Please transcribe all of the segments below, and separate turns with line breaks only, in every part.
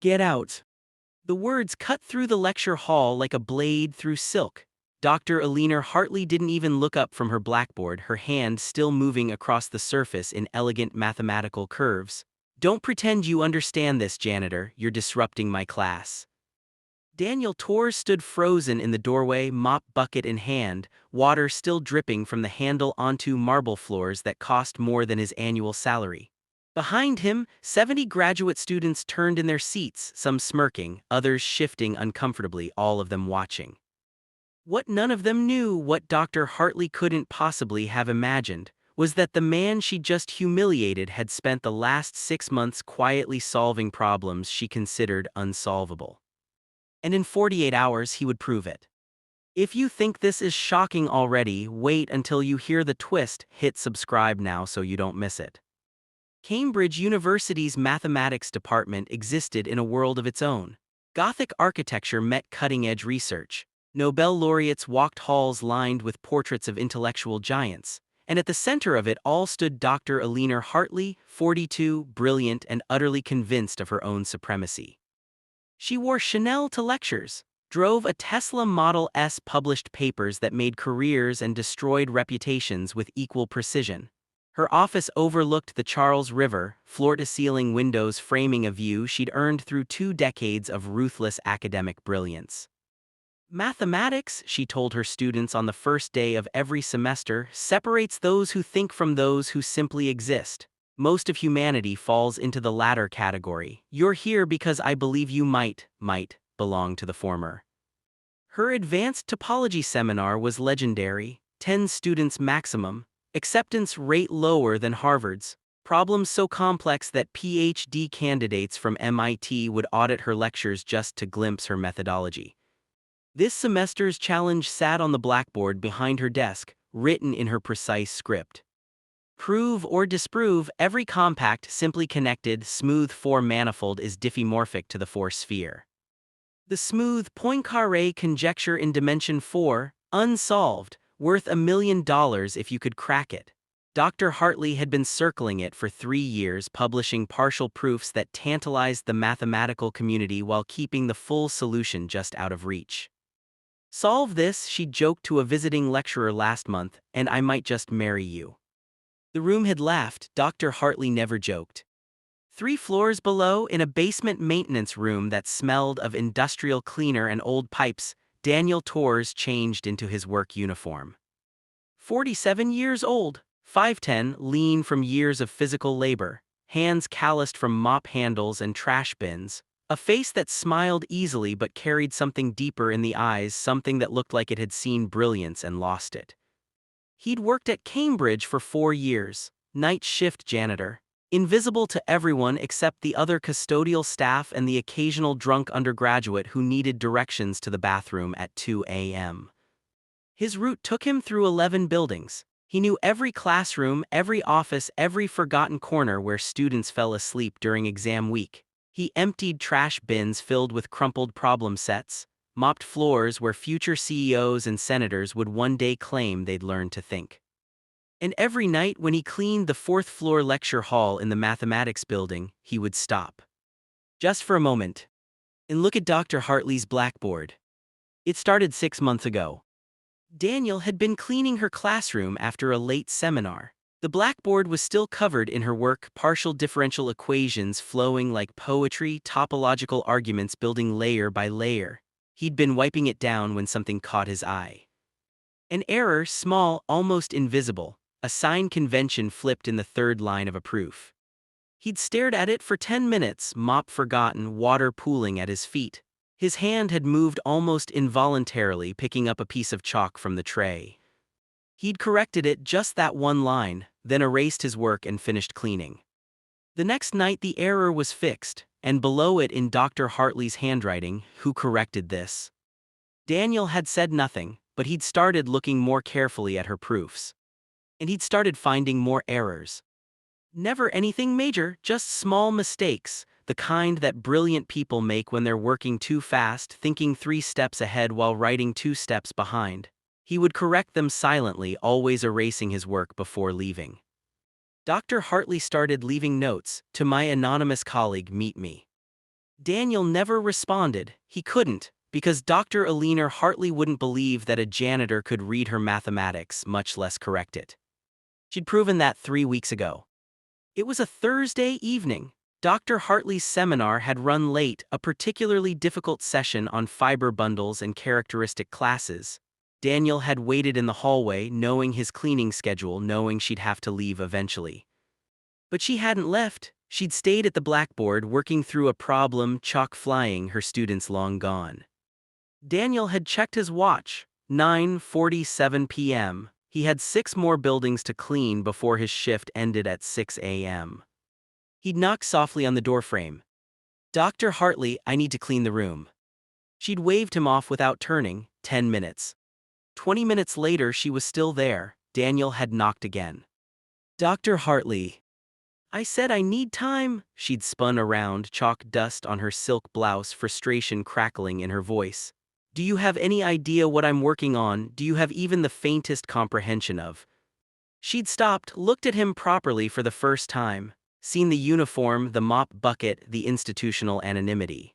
Get out. The words cut through the lecture hall like a blade through silk. Dr. Eleanor Hartley didn't even look up from her blackboard, her hand still moving across the surface in elegant mathematical curves. Don't pretend you understand this, janitor. You're disrupting my class. Torres stood frozen in the doorway, mop bucket in hand, water still dripping from the handle onto marble floors that cost more than his annual salary. Behind him, 70 graduate students turned in their seats, some smirking, others shifting uncomfortably, all of them watching. What none of them knew, what Dr. Hartley couldn't possibly have imagined, was that the man she just humiliated had spent the last 6 months quietly solving problems she considered unsolvable. And in 48 hours he would prove it. If you think this is shocking already, wait until you hear the twist. Hit subscribe now so you don't miss it. Cambridge University's mathematics department existed in a world of its own. Gothic architecture met cutting-edge research. Nobel laureates walked halls lined with portraits of intellectual giants, and at the center of it all stood Dr. Eleanor Hartley, 42, brilliant and utterly convinced of her own supremacy. She wore Chanel to lectures, drove a Tesla Model S, published papers that made careers and destroyed reputations with equal precision. Her office overlooked the Charles River, floor-to-ceiling windows framing a view she'd earned through 2 decades of ruthless academic brilliance. Mathematics, she told her students on the first day of every semester, separates those who think from those who simply exist. Most of humanity falls into the latter category. You're here because I believe you might belong to the former. Her advanced topology seminar was legendary, 10 students maximum, acceptance rate lower than Harvard's, problems so complex that PhD candidates from MIT would audit her lectures just to glimpse her methodology. This semester's challenge sat on the blackboard behind her desk, written in her precise script. Prove or disprove every compact, simply connected, smooth four-manifold is diffeomorphic to the four-sphere. The smooth Poincaré conjecture in dimension 4, unsolved, worth $1 million if you could crack it. Dr. Hartley had been circling it for 3 years, publishing partial proofs that tantalized the mathematical community while keeping the full solution just out of reach. Solve this, she joked to a visiting lecturer last month, and I might just marry you. The room had laughed. Dr. Hartley never joked. 3 floors below, in a basement maintenance room that smelled of industrial cleaner and old pipes, Torres changed into his work uniform. 47 years old, 5'10", lean from years of physical labor, hands calloused from mop handles and trash bins, a face that smiled easily but carried something deeper in the eyes, something that looked like it had seen brilliance and lost it. He'd worked at Cambridge for 4 years, night shift janitor, invisible to everyone except the other custodial staff and the occasional drunk undergraduate who needed directions to the bathroom at 2 a.m. His route took him through 11 buildings. He knew every classroom, every office, every forgotten corner where students fell asleep during exam week. He emptied trash bins filled with crumpled problem sets, mopped floors where future CEOs and senators would one day claim they'd learned to think. And every night when he cleaned the 4th-floor lecture hall in the mathematics building, he would stop. Just for a moment. And look at Dr. Hartley's blackboard. It started 6 months ago. Daniel had been cleaning her classroom after a late seminar. The blackboard was still covered in her work, partial differential equations flowing like poetry, topological arguments building layer by layer. He'd been wiping it down when something caught his eye. An error, small, almost invisible. A sign convention flipped in the 3rd line of a proof. He'd stared at it for 10 minutes, mop forgotten, water pooling at his feet. His hand had moved almost involuntarily, picking up a piece of chalk from the tray. He'd corrected it, just that one line, then erased his work and finished cleaning. The next night the error was fixed, and below it in Dr. Hartley's handwriting, "Who corrected this?" Daniel had said nothing, but he'd started looking more carefully at her proofs. And he'd started finding more errors. Never anything major, just small mistakes, the kind that brilliant people make when they're working too fast, thinking 3 steps ahead while writing 2 steps behind. He would correct them silently, always erasing his work before leaving. Dr. Hartley started leaving notes, "To my anonymous colleague, meet me." Daniel never responded. He couldn't, because Dr. Eleanor Hartley wouldn't believe that a janitor could read her mathematics, much less correct it. She'd proven that 3 weeks ago. It was a Thursday evening. Dr. Hartley's seminar had run late, a particularly difficult session on fiber bundles and characteristic classes. Daniel had waited in the hallway, knowing his cleaning schedule, knowing she'd have to leave eventually. But she hadn't left. She'd stayed at the blackboard, working through a problem, chalk flying, her students long gone. Daniel had checked his watch. 9:47 p.m. He had 6 more buildings to clean before his shift ended at 6 a.m. He'd knock softly on the doorframe. "Dr. Hartley, I need to clean the room." She'd waved him off without turning. 10 minutes. 20 minutes later, she was still there. Daniel had knocked again. "Dr. Hartley." "I said I need time." She'd spun around, chalk dust on her silk blouse, frustration crackling in her voice. "Do you have any idea what I'm working on? Do you have even the faintest comprehension of?" She'd stopped, looked at him properly for the first time. Seen the uniform, the mop bucket, the institutional anonymity.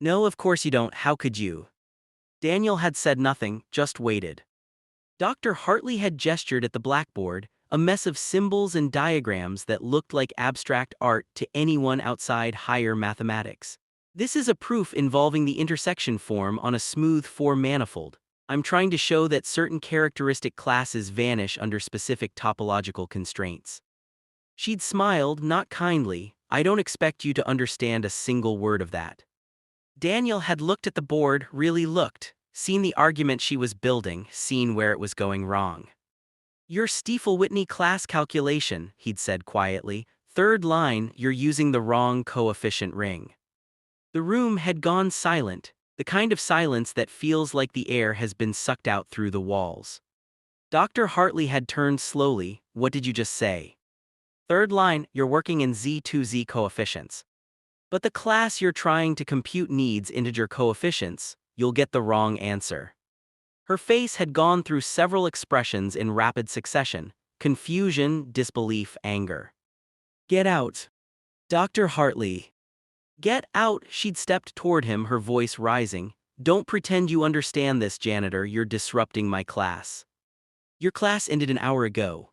"No, of course you don't. How could you?" Daniel had said nothing, just waited. Dr. Hartley had gestured at the blackboard, a mess of symbols and diagrams that looked like abstract art to anyone outside higher mathematics. "This is a proof involving the intersection form on a smooth 4-manifold. I'm trying to show that certain characteristic classes vanish under specific topological constraints." She'd smiled, not kindly. "I don't expect you to understand a single word of that." Daniel had looked at the board, really looked, seen the argument she was building, seen where it was going wrong. "Your Stiefel-Whitney class calculation," he'd said quietly. "Third line, you're using the wrong coefficient ring." The room had gone silent, the kind of silence that feels like the air has been sucked out through the walls. Dr. Hartley had turned slowly. "What did you just say?" "Third line, you're working in Z2Z coefficients. But the class you're trying to compute needs integer coefficients. You'll get the wrong answer." Her face had gone through several expressions in rapid succession: confusion, disbelief, anger. "Get out. Dr. Hartley." "Get out." She'd stepped toward him, her voice rising. "Don't pretend you understand this, janitor. You're disrupting my class. Your class ended an hour ago."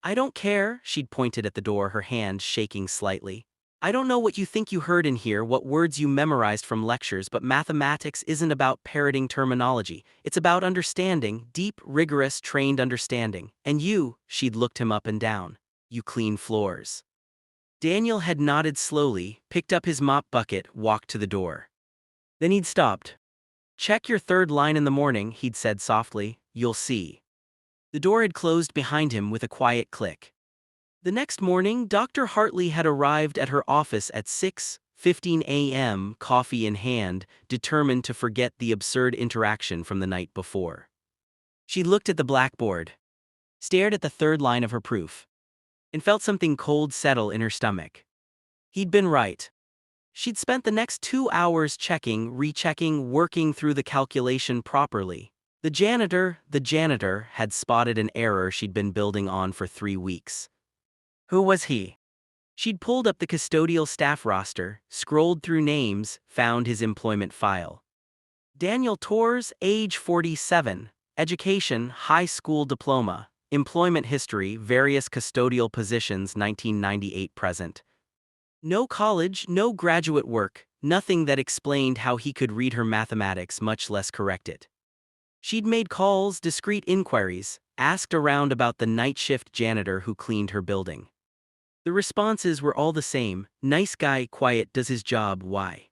"I don't care." She'd pointed at the door, her hand shaking slightly. "I don't know what you think you heard in here, what words you memorized from lectures, but mathematics isn't about parroting terminology. It's about understanding, deep, rigorous, trained understanding. And you," she'd looked him up and down, "you clean floors." Daniel had nodded slowly, picked up his mop bucket, walked to the door. Then he'd stopped. "Check your third line in the morning," he'd said softly. "You'll see." The door had closed behind him with a quiet click. The next morning, Dr. Hartley had arrived at her office at 6:15 a.m., coffee in hand, determined to forget the absurd interaction from the night before. She looked at the blackboard, stared at the third line of her proof, and felt something cold settle in her stomach. He'd been right. She'd spent the next 2 hours checking, rechecking, working through the calculation properly. The janitor had spotted an error she'd been building on for 3 weeks. Who was he? She'd pulled up the custodial staff roster, scrolled through names, found his employment file. Daniel Torres, age 47, education, high school diploma, employment history, various custodial positions 1998 present. No college, no graduate work, nothing that explained how he could read her mathematics, much less correct it. She'd made calls, discreet inquiries, asked around about the night shift janitor who cleaned her building. The responses were all the same: nice guy, quiet, does his job, why?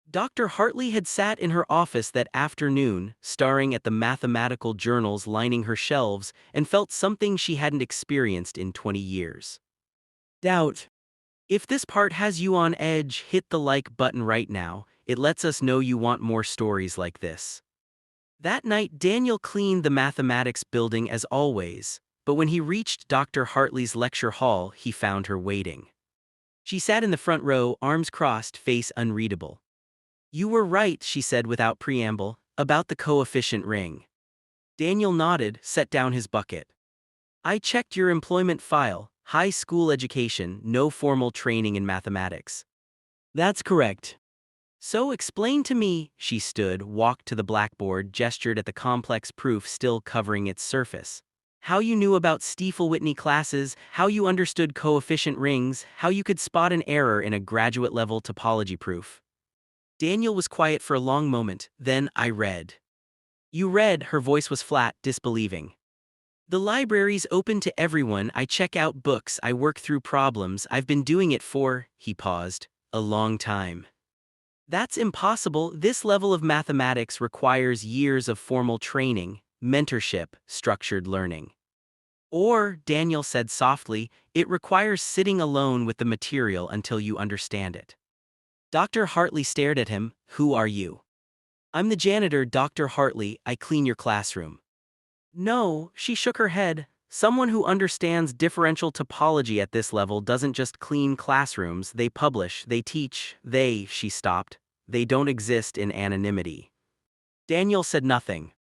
Dr. Hartley had sat in her office that afternoon, staring at the mathematical journals lining her shelves, and felt something she hadn't experienced in 20 years. Doubt. If this part has you on edge, hit the like button right now. It lets us know you want more stories like this. That night, Daniel cleaned the mathematics building as always, but when he reached Dr. Hartley's lecture hall, he found her waiting. She sat in the front row, arms crossed, face unreadable. "You were right," she said without preamble, "about the coefficient ring." Daniel nodded, set down his bucket. "I checked your employment file, high school education, no formal training in mathematics." "That's correct." So explain to me, she stood, walked to the blackboard, gestured at the complex proof still covering its surface. How you knew about Stiefel-Whitney classes, how you understood coefficient rings, how you could spot an error in a graduate-level topology proof. Daniel was quiet for a long moment, then I read. You read, her voice was flat, disbelieving. The library's open to everyone, I check out books, I work through problems, I've been doing it for, he paused, a long time. That's impossible. This level of mathematics requires years of formal training, mentorship, structured learning. Or, Daniel said softly, it requires sitting alone with the material until you understand it. Dr. Hartley stared at him. Who are you? I'm the janitor, Dr. Hartley, I clean your classroom. No, she shook her head. Someone who understands differential topology at this level doesn't just clean classrooms, they publish, they teach, she stopped. They don't exist in anonymity. Daniel said nothing.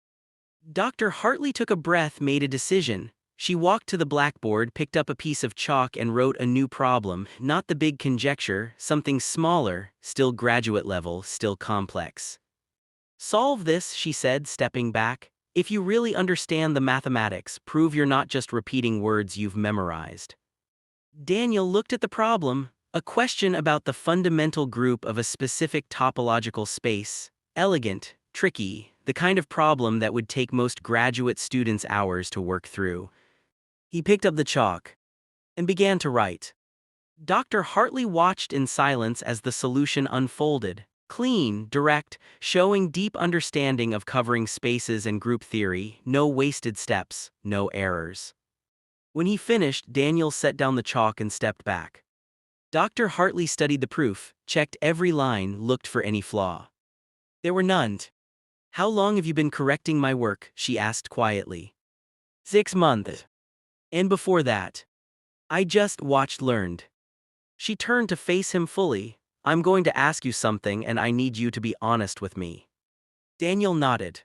Dr. Hartley took a breath, made a decision. She walked to the blackboard, picked up a piece of chalk and wrote a new problem, not the big conjecture, something smaller, still graduate level, still complex. Solve this, she said, stepping back. If you really understand the mathematics, prove you're not just repeating words you've memorized. Daniel looked at the problem, a question about the fundamental group of a specific topological space, elegant, tricky, the kind of problem that would take most graduate students hours to work through. He picked up the chalk and began to write. Dr. Hartley watched in silence as the solution unfolded. Clean, direct, showing deep understanding of covering spaces and group theory, no wasted steps, no errors. When he finished, Daniel set down the chalk and stepped back. Dr. Hartley studied the proof, checked every line, looked for any flaw. There were none. How long have you been correcting my work? She asked quietly. 6 months. And before that? I just learned. She turned to face him fully. I'm going to ask you something and I need you to be honest with me. Daniel nodded.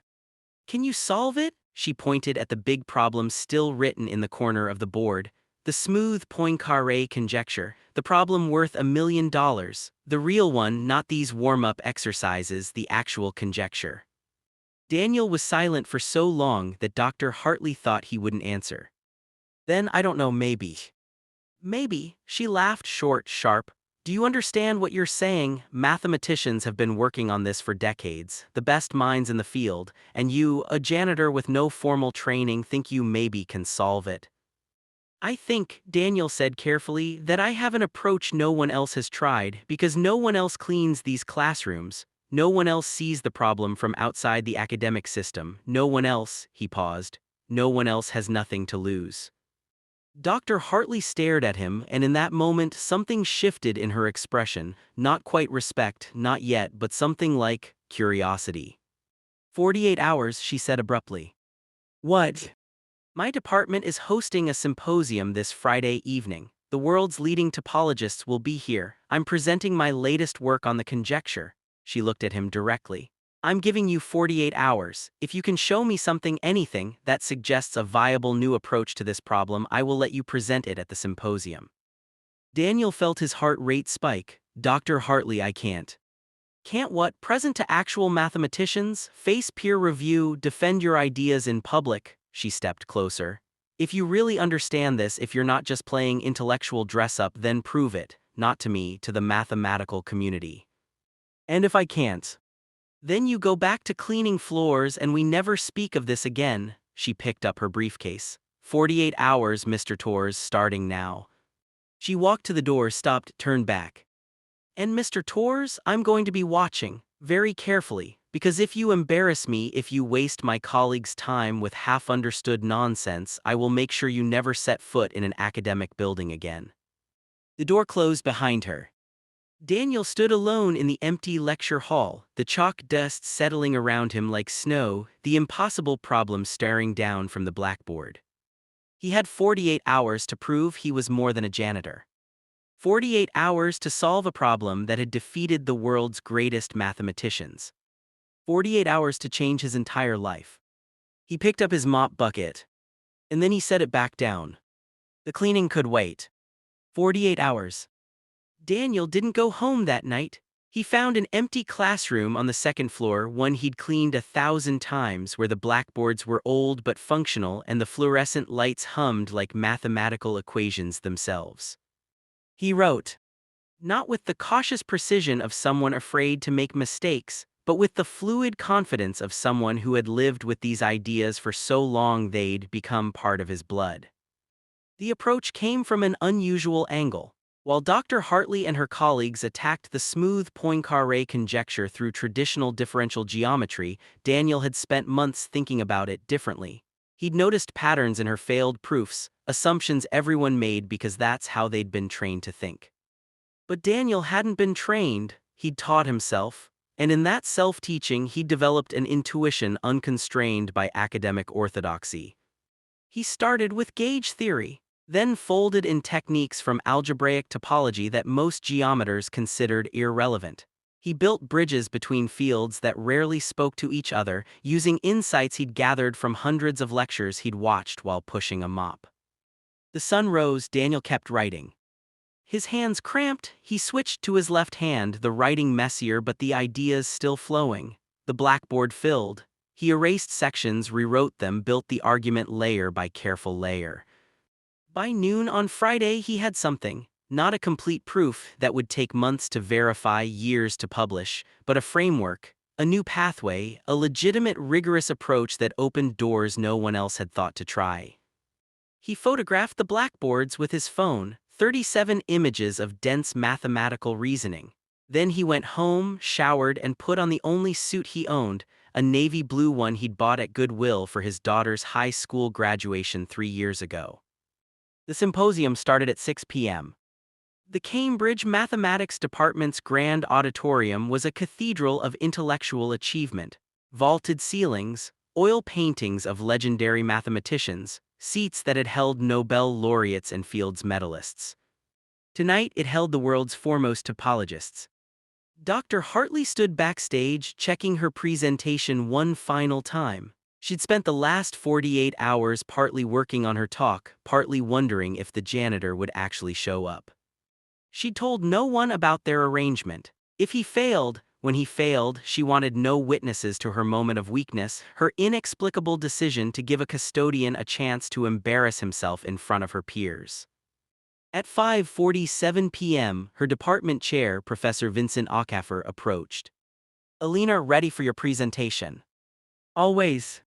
Can you solve it? She pointed at the big problem still written in the corner of the board. The smooth Poincaré conjecture, the problem worth $1 million. The real one, not these warm-up exercises, the actual conjecture. Daniel was silent for so long that Dr. Hartley thought he wouldn't answer. Then I don't know, maybe. Maybe, she laughed short, sharp. Do you understand what you're saying? Mathematicians have been working on this for decades, the best minds in the field, and you, a janitor with no formal training, think you maybe can solve it. I think, Daniel said carefully, that I have an approach no one else has tried, because no one else cleans these classrooms, no one else sees the problem from outside the academic system, no one else, he paused, no one else has nothing to lose. Dr. Hartley stared at him, and in that moment something shifted in her expression, not quite respect, not yet, but something like curiosity. 48 hours, she said abruptly. What? My department is hosting a symposium this Friday evening. The world's leading topologists will be here. I'm presenting my latest work on the conjecture. She looked at him directly. I'm giving you 48 hours. If you can show me something, anything, that suggests a viable new approach to this problem, I will let you present it at the symposium. Daniel felt his heart rate spike. Dr. Hartley, I can't. Can't what? Present to actual mathematicians? Face peer review? Defend your ideas in public? She stepped closer. If you really understand this, if you're not just playing intellectual dress-up, then prove it, not to me, to the mathematical community. And if I can't? Then you go back to cleaning floors and we never speak of this again. She picked up her briefcase. 48 hours, Mr. Torres, starting now. She walked to the door, stopped, turned back. And Mr. Torres, I'm going to be watching, very carefully, because if you embarrass me, if you waste my colleagues' time with half-understood nonsense, I will make sure you never set foot in an academic building again. The door closed behind her. Daniel stood alone in the empty lecture hall, the chalk dust settling around him like snow, the impossible problem staring down from the blackboard. He had 48 hours to prove he was more than a janitor. 48 hours to solve a problem that had defeated the world's greatest mathematicians. 48 hours to change his entire life. He picked up his mop bucket, and then he set it back down. The cleaning could wait. 48 hours. Daniel didn't go home that night. He found an empty classroom on the second floor, one he'd cleaned 1,000 times, where the blackboards were old but functional and the fluorescent lights hummed like mathematical equations themselves. He wrote, not with the cautious precision of someone afraid to make mistakes, but with the fluid confidence of someone who had lived with these ideas for so long they'd become part of his blood. The approach came from an unusual angle. While Dr. Hartley and her colleagues attacked the smooth Poincaré conjecture through traditional differential geometry, Daniel had spent months thinking about it differently. He'd noticed patterns in her failed proofs, assumptions everyone made because that's how they'd been trained to think. But Daniel hadn't been trained, he'd taught himself, and in that self-teaching he'd developed an intuition unconstrained by academic orthodoxy. He started with gauge theory, then folded in techniques from algebraic topology that most geometers considered irrelevant. He built bridges between fields that rarely spoke to each other, using insights he'd gathered from hundreds of lectures he'd watched while pushing a mop. The sun rose, Daniel kept writing. His hands cramped, he switched to his left hand, the writing messier but the ideas still flowing. The blackboard filled. He erased sections, rewrote them, built the argument layer by careful layer. By noon on Friday he had something, not a complete proof that would take months to verify, years to publish, but a framework, a new pathway, a legitimate, rigorous approach that opened doors no one else had thought to try. He photographed the blackboards with his phone, 37 images of dense mathematical reasoning. Then he went home, showered, and put on the only suit he owned, a navy blue one he'd bought at Goodwill for his daughter's high school graduation 3 years ago. The symposium started at 6 p.m. The Cambridge Mathematics Department's grand auditorium was a cathedral of intellectual achievement. Vaulted ceilings, oil paintings of legendary mathematicians, seats that had held Nobel laureates and Fields medalists. Tonight it held the world's foremost topologists. Dr. Hartley stood backstage, checking her presentation one final time. She'd spent the last 48 hours partly working on her talk, partly wondering if the janitor would actually show up. She'd told no one about their arrangement. When he failed, she wanted no witnesses to her moment of weakness, her inexplicable decision to give a custodian a chance to embarrass himself in front of her peers. At 5:47 p.m., her department chair, Professor Vincent Ackaffer, approached. "Eleanor, ready for your presentation?" "Always."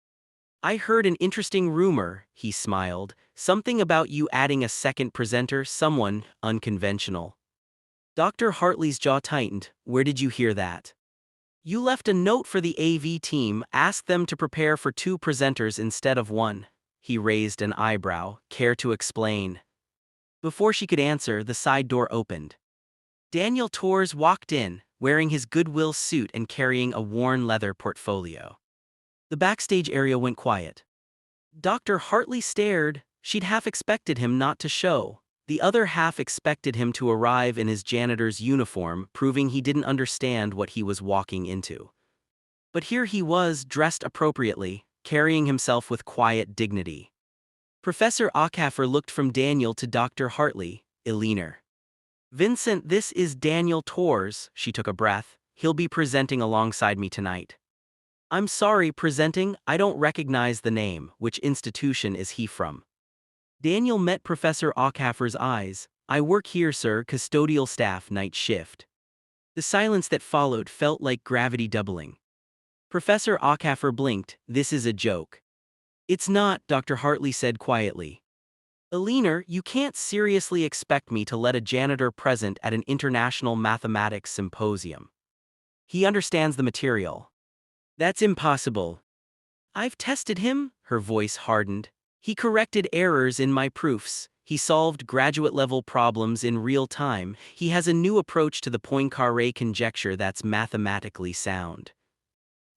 "I heard an interesting rumor," he smiled, "something about you adding a second presenter, someone unconventional." Dr. Hartley's jaw tightened. "Where did you hear that?" "You left a note for the AV team, asked them to prepare for 2 presenters instead of 1. He raised an eyebrow. "Care to explain?" Before she could answer, the side door opened. Daniel Torres walked in, wearing his Goodwill suit and carrying a worn leather portfolio. The backstage area went quiet. Dr. Hartley stared. She'd half expected him not to show. The other half expected him to arrive in his janitor's uniform, proving he didn't understand what he was walking into. But here he was, dressed appropriately, carrying himself with quiet dignity. Professor Ackaffer looked from Daniel to Dr. Hartley. "Eleanor." "Vincent, this is Daniel Torres." She took a breath. "He'll be presenting alongside me tonight." "I'm sorry, presenting? I don't recognize the name. Which institution is he from?" Daniel met Professor Ackaffer's eyes. "I work here, sir, custodial staff, night shift." The silence that followed felt like gravity doubling. Professor Ackaffer blinked. "This is a joke." "It's not," Dr. Hartley said quietly. "Eleanor, you can't seriously expect me to let a janitor present at an international mathematics symposium. He understands the material." "That's impossible." "I've tested him," her voice hardened. "He corrected errors in my proofs. He solved graduate-level problems in real time. He has a new approach to the Poincaré conjecture that's mathematically sound.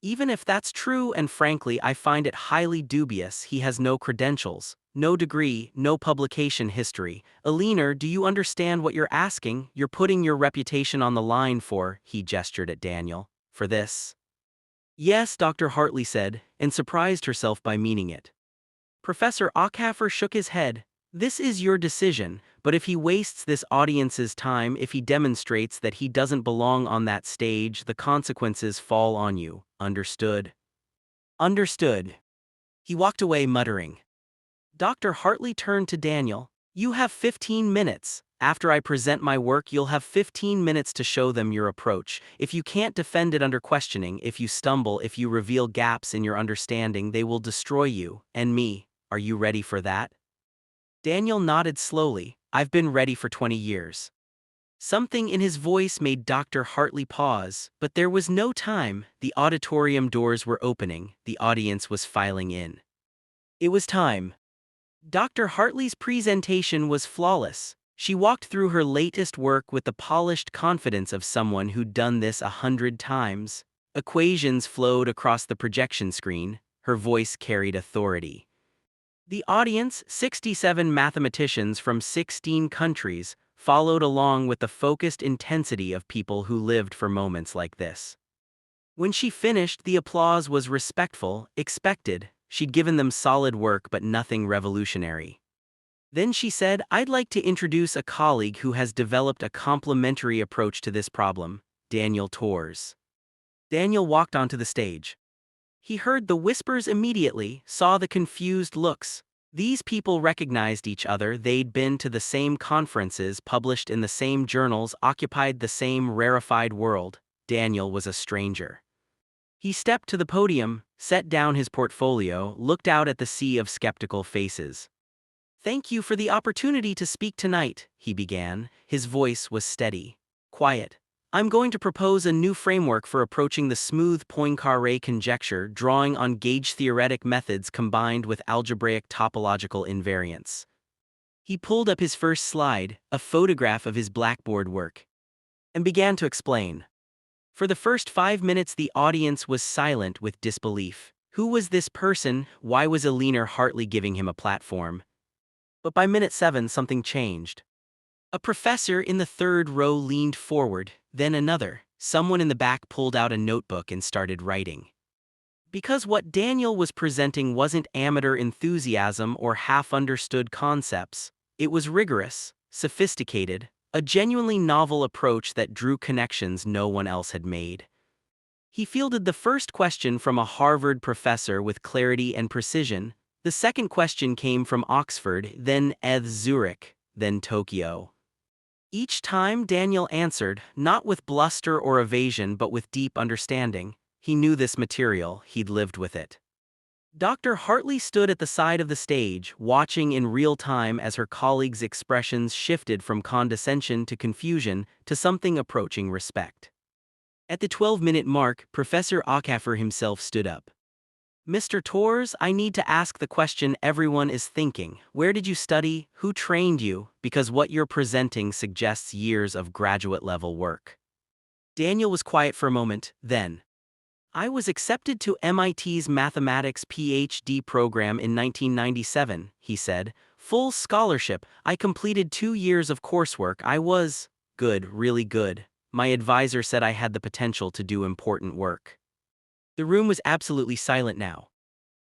Even if that's true, and frankly I find it highly dubious, he has no credentials, no degree, no publication history. Eleanor, do you understand what you're asking? You're putting your reputation on the line for," he gestured at Daniel, "for this." "Yes," Dr. Hartley said, and surprised herself by meaning it. Professor Ackaffer shook his head. This is your decision, but if he wastes this audience's time, if he demonstrates that he doesn't belong on that stage, the consequences fall on you. Understood? Understood. He walked away muttering. Dr. Hartley turned to Daniel. You have 15 minutes. After I present my work, you'll have 15 minutes to show them your approach. If you can't defend it under questioning, if you stumble, if you reveal gaps in your understanding, they will destroy you and me. Are you ready for that? Daniel nodded slowly. I've been ready for 20 years. Something in his voice made Dr. Hartley pause, but there was no time. The auditorium doors were opening. The audience was filing in. It was time. Dr. Hartley's presentation was flawless. She walked through her latest work with the polished confidence of someone who'd done this 100 times. Equations flowed across the projection screen. Her voice carried authority. The audience, 67 mathematicians from 16 countries, followed along with the focused intensity of people who lived for moments like this. When she finished, the applause was respectful, expected. She'd given them solid work but nothing revolutionary. Then she said, I'd like to introduce a colleague who has developed a complementary approach to this problem, Daniel Torres. Daniel walked onto the stage. He heard the whispers immediately, saw the confused looks. These people recognized each other. They'd been to the same conferences, published in the same journals, occupied the same rarefied world. Daniel was a stranger. He stepped to the podium, set down his portfolio, looked out at the sea of skeptical faces. Thank you for the opportunity to speak tonight, he began. His voice was steady, quiet. I'm going to propose a new framework for approaching the smooth Poincaré conjecture, drawing on gauge-theoretic methods combined with algebraic topological invariance. He pulled up his first slide, a photograph of his blackboard work, and began to explain. For the first 5 minutes, the audience was silent with disbelief. Who was this person? Why was Eleanor Hartley giving him a platform? But by minute 7, something changed. A professor in the third row leaned forward, then another. Someone in the back pulled out a notebook and started writing. Because what Daniel was presenting wasn't amateur enthusiasm or half-understood concepts. It was rigorous, sophisticated, a genuinely novel approach that drew connections no one else had made. He fielded the first question from a Harvard professor with clarity and precision. The second question came from Oxford, then Zurich, then Tokyo. Each time Daniel answered, not with bluster or evasion but with deep understanding. He knew this material, he'd lived with it. Dr. Hartley stood at the side of the stage, watching in real time as her colleagues' expressions shifted from condescension to confusion to something approaching respect. At the 12-minute mark, Professor Acaffer himself stood up. Mr. Torres, I need to ask the question everyone is thinking. Where did you study? Who trained you? Because what you're presenting suggests years of graduate-level work. Daniel was quiet for a moment, then. I was accepted to MIT's mathematics PhD program in 1997, he said. Full scholarship. I completed 2 years of coursework. I was good, really good. My advisor said I had the potential to do important work. The room was absolutely silent now.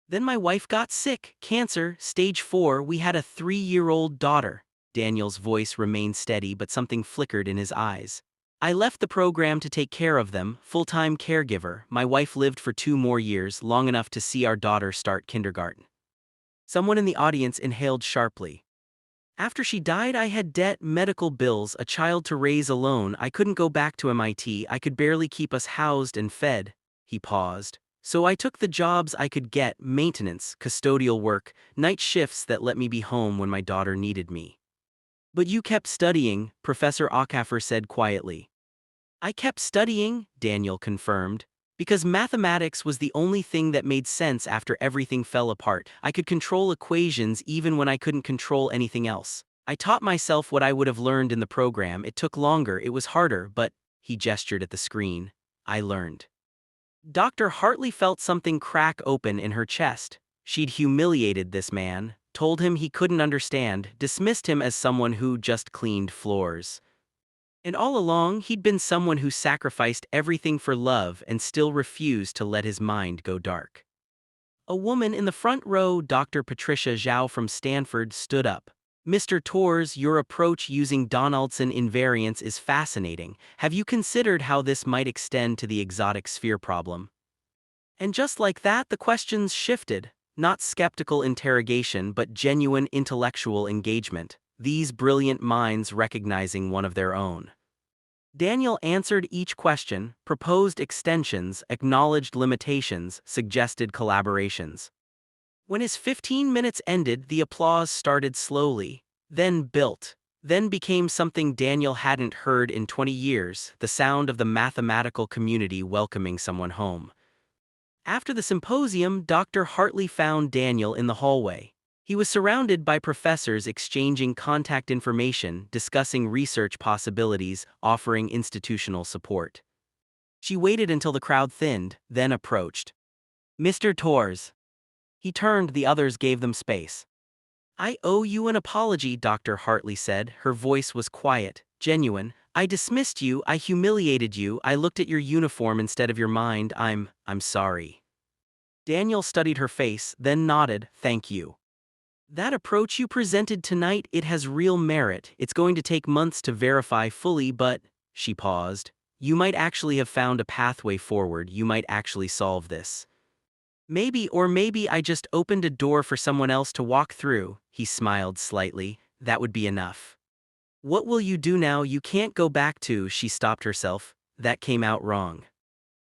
Then my wife got sick, cancer, stage 4. We had a 3-year-old daughter. Daniel's voice remained steady, but something flickered in his eyes. I left the program to take care of them, full-time caregiver. My wife lived for 2 more years, long enough to see our daughter start kindergarten. Someone in the audience inhaled sharply. After she died, I had debt, medical bills, a child to raise alone. I couldn't go back to MIT. I could barely keep us housed and fed. He paused. So I took the jobs I could get, maintenance, custodial work, night shifts that let me be home when my daughter needed me. But you kept studying, Professor Acaffer said quietly. I kept studying, Daniel confirmed, because mathematics was the only thing that made sense after everything fell apart. I could control equations even when I couldn't control anything else. I taught myself what I would have learned in the program. It took longer, it was harder, but, he gestured at the screen, I learned. Dr. Hartley felt something crack open in her chest. She'd humiliated this man, told him he couldn't understand, dismissed him as someone who just cleaned floors. And all along, he'd been someone who sacrificed everything for love and still refused to let his mind go dark. A woman in the front row, Dr. Patricia Zhao from Stanford, stood up. Mr. Torres, your approach using Donaldson invariance is fascinating. Have you considered how this might extend to the exotic sphere problem? And just like that, the questions shifted. Not skeptical interrogation, but genuine intellectual engagement. These brilliant minds recognizing one of their own. Daniel answered each question, proposed extensions, acknowledged limitations, suggested collaborations. When his 15 minutes ended, the applause started slowly, then built, then became something Daniel hadn't heard in 20 years, the sound of the mathematical community welcoming someone home. After the symposium, Dr. Hartley found Daniel in the hallway. He was surrounded by professors exchanging contact information, discussing research possibilities, offering institutional support. She waited until the crowd thinned, then approached. Mr. Torres. He turned, the others gave them space. I owe you an apology, Dr. Hartley said. Her voice was quiet, genuine. I dismissed you, I humiliated you, I looked at your uniform instead of your mind. I'm sorry. Daniel studied her face, then nodded, thank you. That approach you presented tonight, it has real merit. It's going to take months to verify fully, but, she paused, you might actually have found a pathway forward, you might actually solve this. Maybe, or maybe I just opened a door for someone else to walk through, he smiled slightly, that would be enough. What will you do now? You can't go back to, she stopped herself, that came out wrong.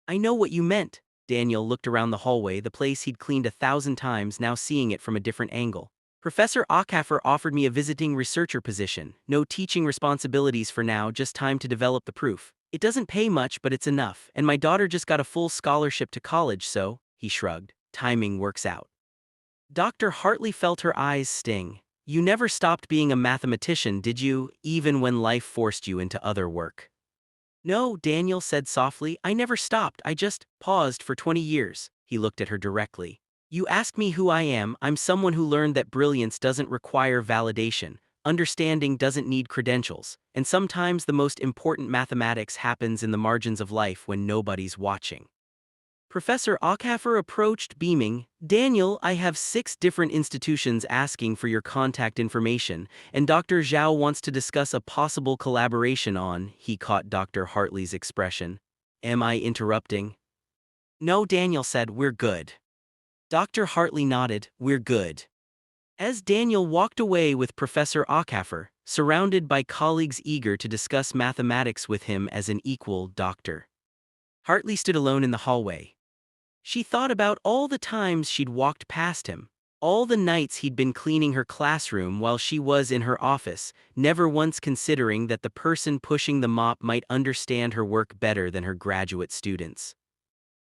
I know what you meant. Daniel looked around the hallway, the place he'd cleaned 1,000 times, now seeing it from a different angle. Professor Acaffer offered me a visiting researcher position. No teaching responsibilities for now, just time to develop the proof. It doesn't pay much, but it's enough, and my daughter just got a full scholarship to college, so, he shrugged, timing works out. Dr. Hartley felt her eyes sting. You never stopped being a mathematician, did you, even when life forced you into other work? No, Daniel said softly, I never stopped, I just paused for 20 years. He looked at her directly. You ask me who I am, I'm someone who learned that brilliance doesn't require validation, understanding doesn't need credentials, and sometimes the most important mathematics happens in the margins of life when nobody's watching. Professor Acaffer approached, beaming, Daniel, I have 6 different institutions asking for your contact information, and Dr. Zhao wants to discuss a possible collaboration on, he caught Dr. Hartley's expression. Am I interrupting? No, Daniel said, we're good. Dr. Hartley nodded, we're good. As Daniel walked away with Professor Acaffer, surrounded by colleagues eager to discuss mathematics with him as an equal doctor, Hartley stood alone in the hallway. She thought about all the times she'd walked past him, all the nights he'd been cleaning her classroom while she was in her office, never once considering that the person pushing the mop might understand her work better than her graduate students.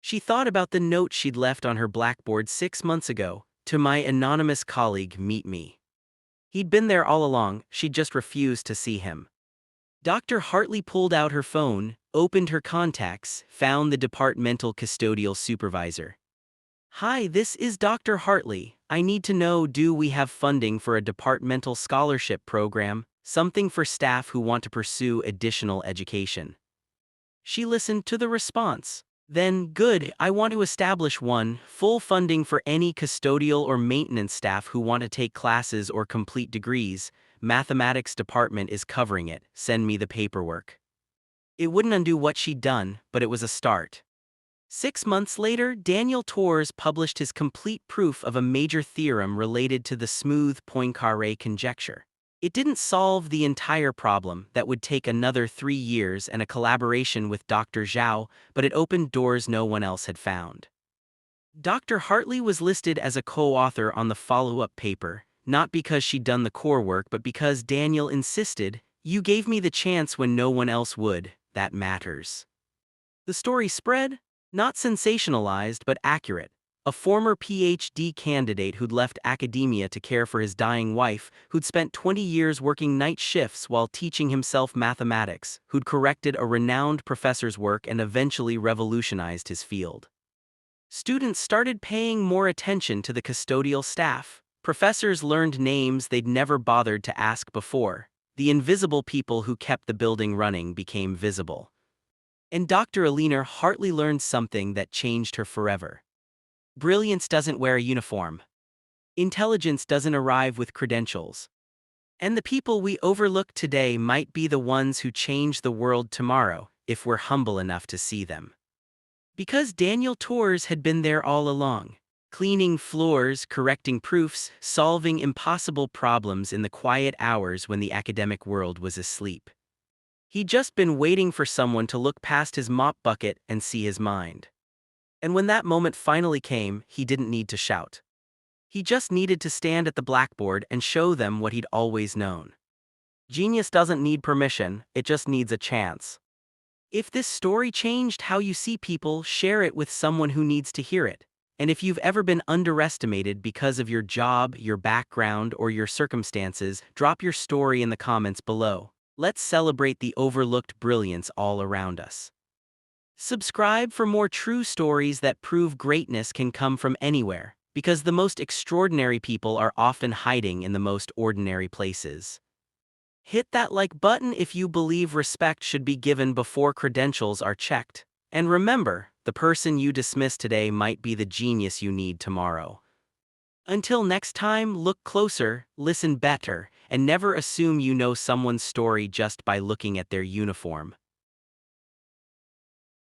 She thought about the note she'd left on her blackboard 6 months ago, to my anonymous colleague, meet me. He'd been there all along, she'd just refused to see him. Dr. Hartley pulled out her phone, opened her contacts, found the departmental custodial supervisor. Hi, this is Dr. Hartley. I need to know, do we have funding for a departmental scholarship program, something for staff who want to pursue additional education? She listened to the response. Then, good, I want to establish one, full funding for any custodial or maintenance staff who want to take classes or complete degrees. Mathematics department is covering it, send me the paperwork. It wouldn't undo what she'd done, but it was a start. 6 months later, Daniel Torres published his complete proof of a major theorem related to the smooth Poincaré conjecture. It didn't solve the entire problem, that would take another 3 years and a collaboration with Dr. Zhao, but it opened doors no one else had found. Dr. Hartley was listed as a co-author on the follow-up paper, not because she'd done the core work but because Daniel insisted, you gave me the chance when no one else would, that matters. The story spread, not sensationalized but accurate. A former PhD candidate who'd left academia to care for his dying wife, who'd spent 20 years working night shifts while teaching himself mathematics, who'd corrected a renowned professor's work and eventually revolutionized his field. Students started paying more attention to the custodial staff. Professors learned names they'd never bothered to ask before. The invisible people who kept the building running became visible. And Dr. Eleanor Hartley learned something that changed her forever. Brilliance doesn't wear a uniform. Intelligence doesn't arrive with credentials. And the people we overlook today might be the ones who change the world tomorrow, if we're humble enough to see them. Because Daniel Torres had been there all along, cleaning floors, correcting proofs, solving impossible problems in the quiet hours when the academic world was asleep. He'd just been waiting for someone to look past his mop bucket and see his mind. And when that moment finally came, he didn't need to shout. He just needed to stand at the blackboard and show them what he'd always known. Genius doesn't need permission, it just needs a chance. If this story changed how you see people, share it with someone who needs to hear it. And if you've ever been underestimated because of your job, your background, or your circumstances, drop your story in the comments below. Let's celebrate the overlooked brilliance all around us. Subscribe for more true stories that prove greatness can come from anywhere, because the most extraordinary people are often hiding in the most ordinary places. Hit that like button if you believe respect should be given before credentials are checked. And remember, the person you dismiss today might be the genius you need tomorrow. Until next time, look closer, listen better, and never assume you know someone's story just by looking at their uniform.